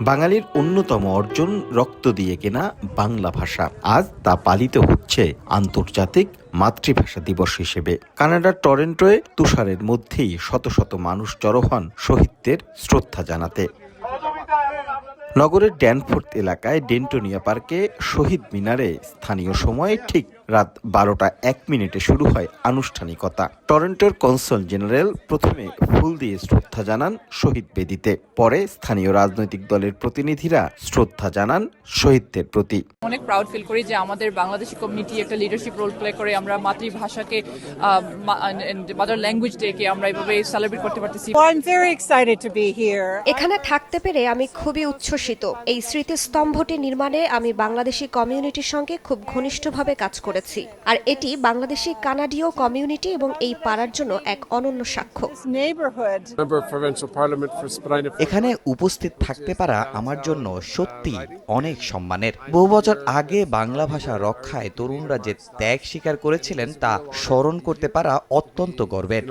বাঙালির অন্যতম অর্জন রক্ত দিয়ে কেনা বাংলা ভাষা আজ তা পালিত হচ্ছে আন্তর্জাতিক মাতৃভাষা দিবস হিসেবে। কানাডার টরন্টোয় তুষারের মধ্যেই শত শত মানুষ জড়ো হন শহীদদের শ্রদ্ধা জানাতে। নগরের ড্যানফোর্থ এলাকায় ডেন্টোনিয়া পার্কে শহীদ মিনারে স্থানীয় সময়ে ঠিক রাত 12টা 1 মিনিটে শুরু হয় আনুষ্ঠানিকতা। টরন্টোর কনসাল জেনারেল প্রথমে ফুল দিয়ে শ্রদ্ধা জানান শহীদ বেদিতে, পরে স্থানীয় রাজনৈতিক দলের প্রতিনিধিরা শ্রদ্ধা জানান শহীদদের প্রতি। অনেক প্রাউড ফিল করি যে আমাদের বাংলাদেশি কমিউনিটি একটা লিডারশিপ রোল প্লে করে আমরা মাতৃভাষাকে মাদার ল্যাঙ্গুয়েজ ডেকে আমরা এভাবে সেলিব্রেট করতে পারতেছি। এখানে থাকতে পেরে আমি খুবই উচ্ছ্বসিত। এই স্মৃতিস্তম্ভটি নির্মাণে আমি বাংলাদেশি কমিউনিটির সঙ্গে খুব ঘনিষ্ঠভাবে কাজ করেছি, আর এটি বাংলাদেশি কানাডীয় কমিউনিটি এবং এই পাড়ার জন্য এক অনন্য সাক্ষ্য। এখানে উপস্থিত থাকতে পারা আমার জন্য সত্যি অনেক সম্মানের। বহু বছর আগে বাংলা ভাষা রক্ষায় তরুণরা যে ত্যাগ স্বীকার করেছিলেন তা স্মরণ করতে পারা অত্যন্ত গর্বের।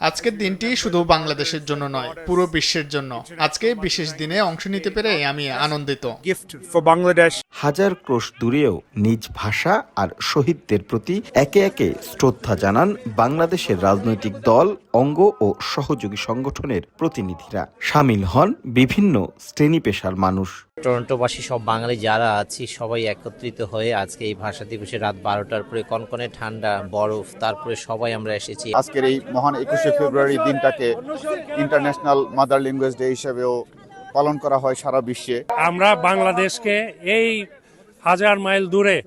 আজকের দিনটি শুধু বাংলাদেশের জন্য নয়, পুরো বিশ্বের জন্য। আজকে বিশেষ দিনে অংশ নিতে পেরে আমি আনন্দিত। হাজার ক্রোশ দূরেও নিজ ভাষা আর শহীদদের প্রতি একে একে শ্রদ্ধা জানান বাংলাদেশের রাজনৈতিক দল, অঙ্গ ও সহযোগী সংগঠনের প্রতিনিধিরা। সামিল হন বিভিন্ন শ্রেণী পেশার মানুষ। টরন্টোবাসী সব বাঙালি যারা আছি সবাই একত্রিত হয়ে আজকে এই ভাষা দিবসে রাত 12টার পরে কনকনে ঠান্ডা বরফ, তারপরে সবাই আমরা এসেছি। আজকের এই মহান 21শে ফেব্রুয়ারি দিনটাকে ইন্টারন্যাশনাল মাদার ল্যাঙ্গুয়েজ ডে হিসেবেও পালন করা হয় সারা বিশ্বে। আমরা বাংলাদেশকে এই 1000 মাইল দূরে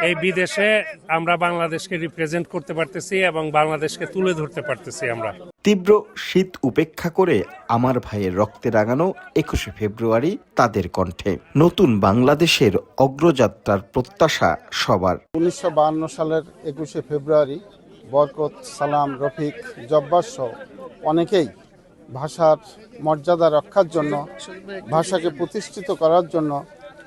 এই বিদেশে আমরা বাংলাদেশকে রিপ্রেজেন্ট করতে পারতেছি এবং বাংলাদেশকে তুলে ধরতে পারতেছি। আমরা তীব্র শীত উপেক্ষা করে আমার ভাইয়ের রক্তে রাঙানো 21শে ফেব্রুয়ারি তাদের কণ্ঠে নতুন বাংলাদেশের অগ্রযাত্রার প্রত্যাশা সবার। 1952 সালের 21শে ফেব্রুয়ারি বরকত, সালাম, রফিক, জব্বার সহ অনেকেই ভাষার মর্যাদা রক্ষার জন্য, ভাষাকে প্রতিষ্ঠিত করার জন্য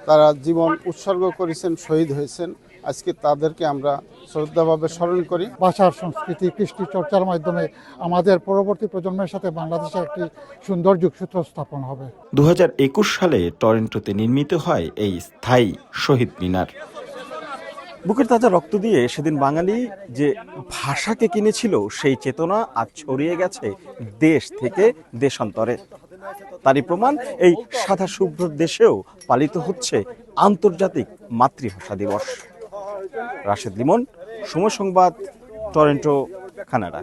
তারা জীবন উৎসর্গ করেছেন, শহীদ হয়েছেন। আজকে তাদেরকে আমরা শ্রদ্ধাভাবে স্মরণ করি। ভাষার সংস্কৃতি কৃষ্টি চর্চার মাধ্যমে আমাদের পরবর্তী প্রজন্মের সাথে বাংলাদেশের একটি সুন্দর যোগসূত্র স্থাপন হবে। 2021 সালে টরন্টোতে নির্মিত হয় এই স্থায়ী শহীদ মিনার। বুকের তাজা রক্ত দিয়ে সেদিন বাঙালি যে ভাষাকে কিনেছিল, সেই চেতনা আজ ছড়িয়ে গেছে দেশ থেকে দেশান্তরে। তারই প্রমাণ এই সাদা শুভ্র দেশেও পালিত হচ্ছে আন্তর্জাতিক মাতৃভাষা দিবস। রাশেদ লিমন, সময় সংবাদ, টরন্টো, কানাডা।